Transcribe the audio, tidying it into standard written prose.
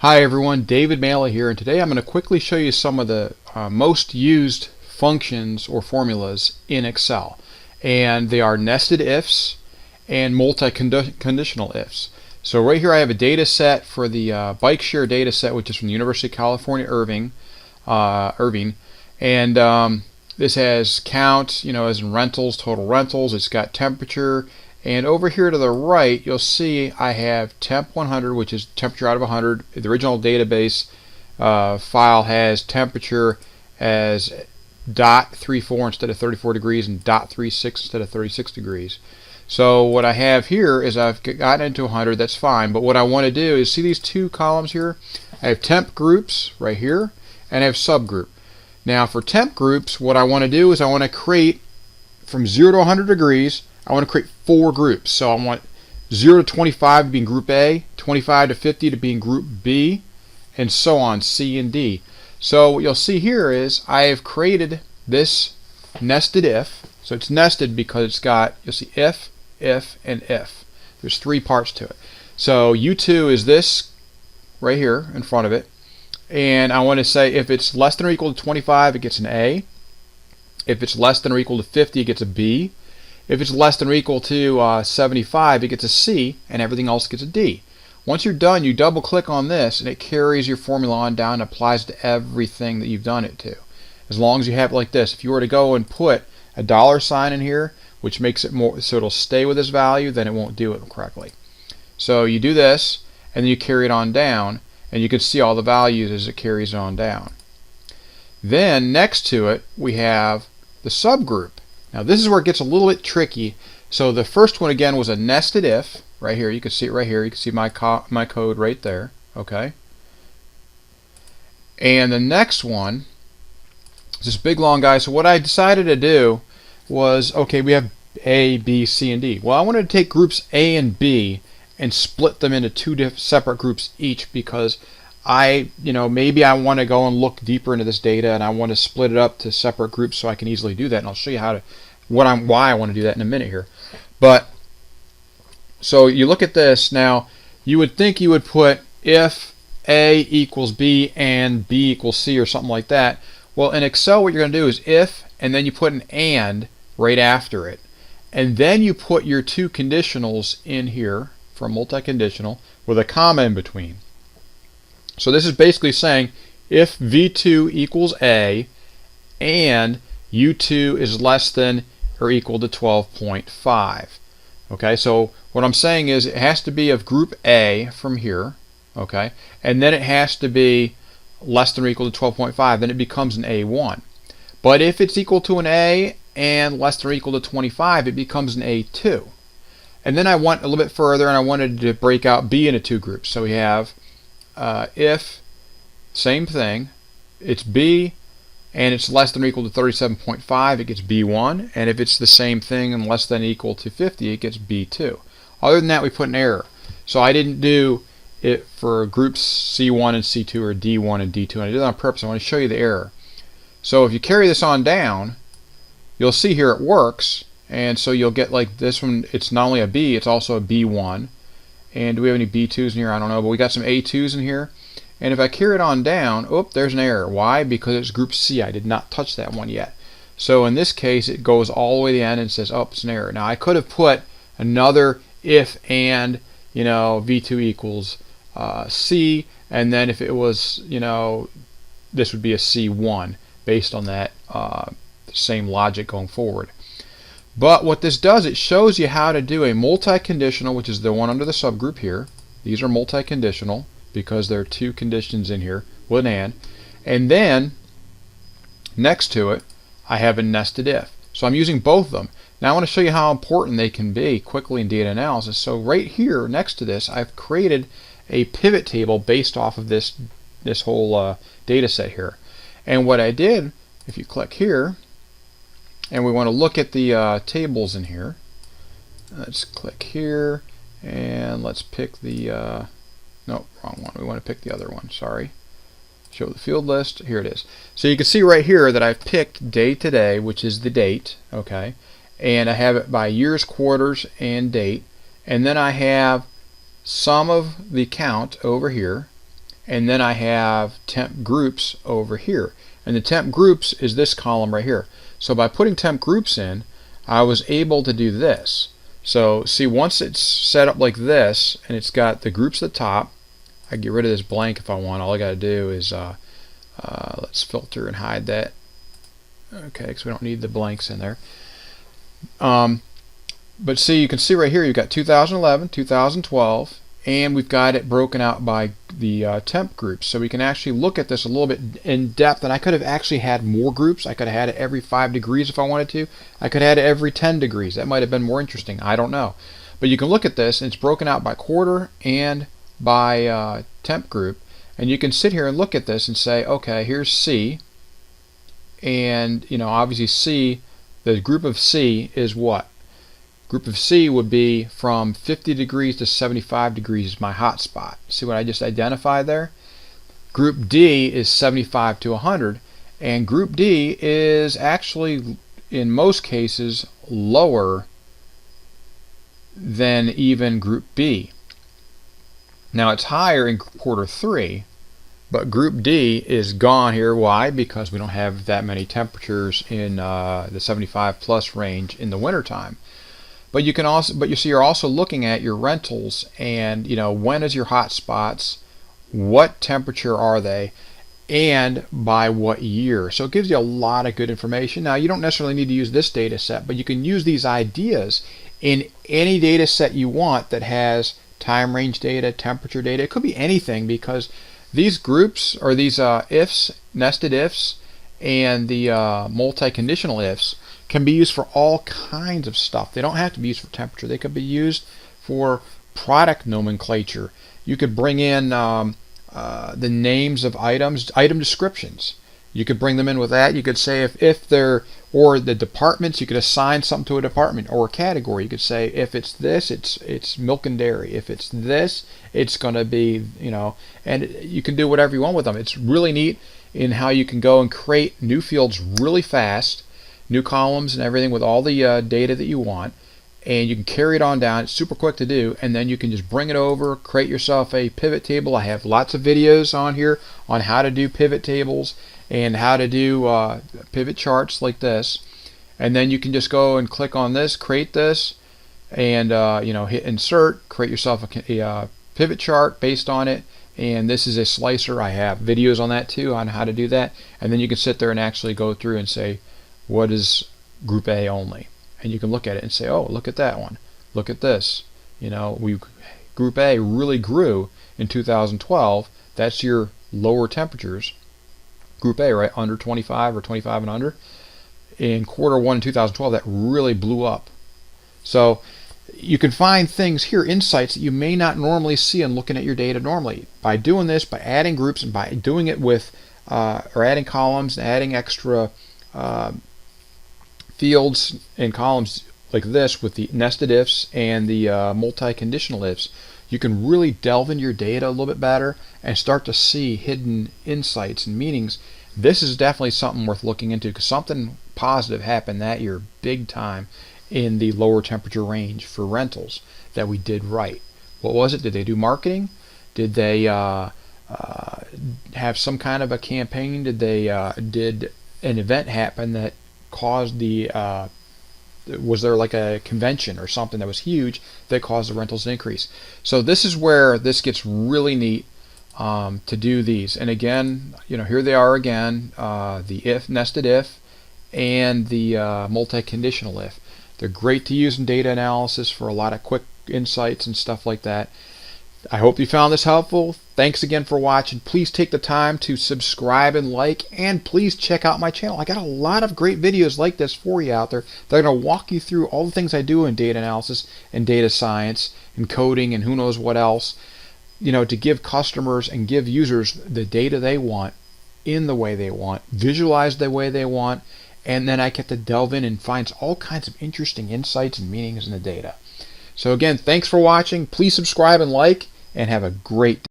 Hi everyone, David Maley here, and today I'm going to quickly show you some of the most used functions or formulas in Excel. And they are nested ifs and multi-conditional ifs. So right here I have a data set for the bike share data set, which is from the University of California, Irving. And this has count, as in rentals, total rentals. It's got temperature. And over here to the right, you'll see I have temp 100, which is temperature out of 100. The original database file has temperature as .34 instead of 34 degrees and .36 instead of 36 degrees. So what I have here is I've gotten into 100. That's fine. But what I want to do is see these two columns here. I have temp groups right here, and I have subgroup. Now for temp groups, what I want to do is I want to create from 0 to 100 degrees. I want to create 4 groups. So I want 0 to 25 to be in group A, 25 to 50 to be in group B, and so on, C and D. So what you'll see here is I have created this nested if. So it's nested because it's got, you'll see if, and if. There's 3 parts to it. So U2 is this right here in front of it. And I want to say if it's less than or equal to 25, it gets an A. If it's less than or equal to 50, it gets a B. If it's less than or equal to 75, it gets a C, and everything else gets a D. Once you're done, you double click on this, and it carries your formula on down and applies to everything that you've done it to. As long as you have it like this. If you were to go and put a $ in here, which makes it more, so it'll stay with this value, then it won't do it correctly. So you do this, and then you carry it on down, and you can see all the values as it carries on down. Then next to it, we have the subgroup. Now this is where it gets a little bit tricky. So the first one again was a nested if right here. You can see it right here. You can see my code right there. Okay. And the next one is this big long guy. So what I decided to do was, okay, we have A, B, C, and D. Well, I wanted to take groups A and B and split them into 2 separate groups each, because maybe I want to go and look deeper into this data, and I want to split it up to separate groups so I can easily do that. And I'll show you why I want to do that in a minute here. But so you look at this now. You would think you would put if A equals B and B equals C or something like that. Well, in Excel, what you're going to do is if, and then you put an and right after it, and then you put your 2 conditionals in here for multi-conditional with a comma in between. So this is basically saying if V2 equals A and U2 is less than or equal to 12.5. Okay, so what I'm saying is it has to be of group A from here, okay, and then it has to be less than or equal to 12.5, then it becomes an A1. But if it's equal to an A and less than or equal to 25, it becomes an A2. And then I went a little bit further, and I wanted to break out B into 2 groups. So we have if, same thing, it's B and it's less than or equal to 37.5, it gets B1, and if it's the same thing and less than or equal to 50, it gets B2. Other than that, we put an error. So I didn't do it for groups C1 and C2 or D1 and D2, and I did it on purpose. I want to show you the error. So if you carry this on down, you'll see here it works, and so you'll get like this one. It's not only a B, it's also a B1. And do we have any B2s in here? I don't know, but we got some A2s in here. And if I carry it on down, there's an error. Why? Because it's group C. I did not touch that one yet. So in this case, it goes all the way to the end and says, it's an error. Now I could have put another if and, V2 equals C, and then if it was, this would be a C1 based on that same logic going forward. But what this does, it shows you how to do a multi-conditional, which is the one under the subgroup here. These are multi-conditional because there are 2 conditions in here with an and then next to it I have a nested if. So I'm using both of them. Now I want to show you how important they can be quickly in data analysis. So right here next to this, I've created a pivot table based off of this whole data set here. And what I did, if you click here, and we want to look at the tables in here. Let's click here, and let's pick the, no, wrong one. We want to pick the other one, sorry. Show the field list, here it is. So you can see right here that I've picked day to day, which is the date, okay, and I have it by years, quarters, and date, and then I have sum of the count over here, and then I have temp groups over here. And the temp groups is this column right here. So by putting temp groups in, I was able to do this. So see, once it's set up like this and it's got the groups at the top, I can get rid of this blank if I want. All I got to do is let's filter and hide that. Okay, because we don't need the blanks in there. But see, you can see right here you've got 2011, 2012, and we've got it broken out by the temp groups. So we can actually look at this a little bit in depth, and I could have actually had more groups. I could have had it every 5 degrees if I wanted to. I could have had it every 10 degrees. That might have been more interesting. I don't know. But you can look at this, and it's broken out by quarter and by temp group. And you can sit here and look at this and say, okay, here's C. And, obviously C, the group of C is what? Group of C would be from 50 degrees to 75 degrees is my hot spot. See what I just identified there? Group D is 75 to 100, and Group D is actually, in most cases, lower than even Group B. Now it's higher in quarter 3, but Group D is gone here. Why? Because we don't have that many temperatures in the 75 plus range in the wintertime. But you can also, you're also looking at your rentals, and when is your hot spots, what temperature are they, and by what year. So it gives you a lot of good information. Now you don't necessarily need to use this data set, but you can use these ideas in any data set you want that has time range data, temperature data. It could be anything, because these groups, or these ifs, nested ifs, and the multi-conditional ifs can be used for all kinds of stuff. They don't have to be used for temperature. They could be used for product nomenclature. You could bring in the names of items, item descriptions. You could bring them in with that. You could say if they're, or the departments, you could assign something to a department or a category. You could say if it's this, it's milk and dairy. If it's this, it's going to be, and you can do whatever you want with them. It's really neat in how you can go and create new fields really fast, new columns and everything with all the data that you want, and you can carry it on down. It's super quick to do, and then you can just bring it over, create yourself a pivot table. I have lots of videos on here on how to do pivot tables and how to do pivot charts like this. And then you can just go and click on this, create this, and hit insert, create yourself a pivot chart based on it. And this is a slicer. I have videos on that too, on how to do that. And then you can sit there and actually go through and say, what is Group A only? And you can look at it and say, oh, look at that one. Look at this. Group A really grew in 2012. That's your lower temperatures. Group A, right, under 25 or 25 and under. In quarter 1 in 2012, that really blew up. So you can find things here, insights that you may not normally see in looking at your data normally. By doing this, by adding groups, and by doing it with, or adding columns, and adding extra fields and columns like this with the nested ifs and the multi-conditional ifs, you can really delve into your data a little bit better and start to see hidden insights and meanings. This is definitely something worth looking into, because something positive happened that year big time in the lower temperature range for rentals that we did right. What was it? Did they do marketing? Did they have some kind of a campaign? Did an event happen that caused the was there like a convention or something that was huge that caused the rentals to increase? So this is where this gets really neat to do these. And again, here they are again, the if, nested if, and the multi-conditional if. They're great to use in data analysis for a lot of quick insights and stuff like that. I hope you found this helpful. Thanks again for watching. Please take the time to subscribe and like, and please check out my channel. I got a lot of great videos like this for you out there. They're going to walk you through all the things I do in data analysis and data science and coding and who knows what else, to give customers and give users the data they want in the way they want, visualize the way they want, and then I get to delve in and find all kinds of interesting insights and meanings in the data. So again, thanks for watching. Please subscribe and like, and have a great day.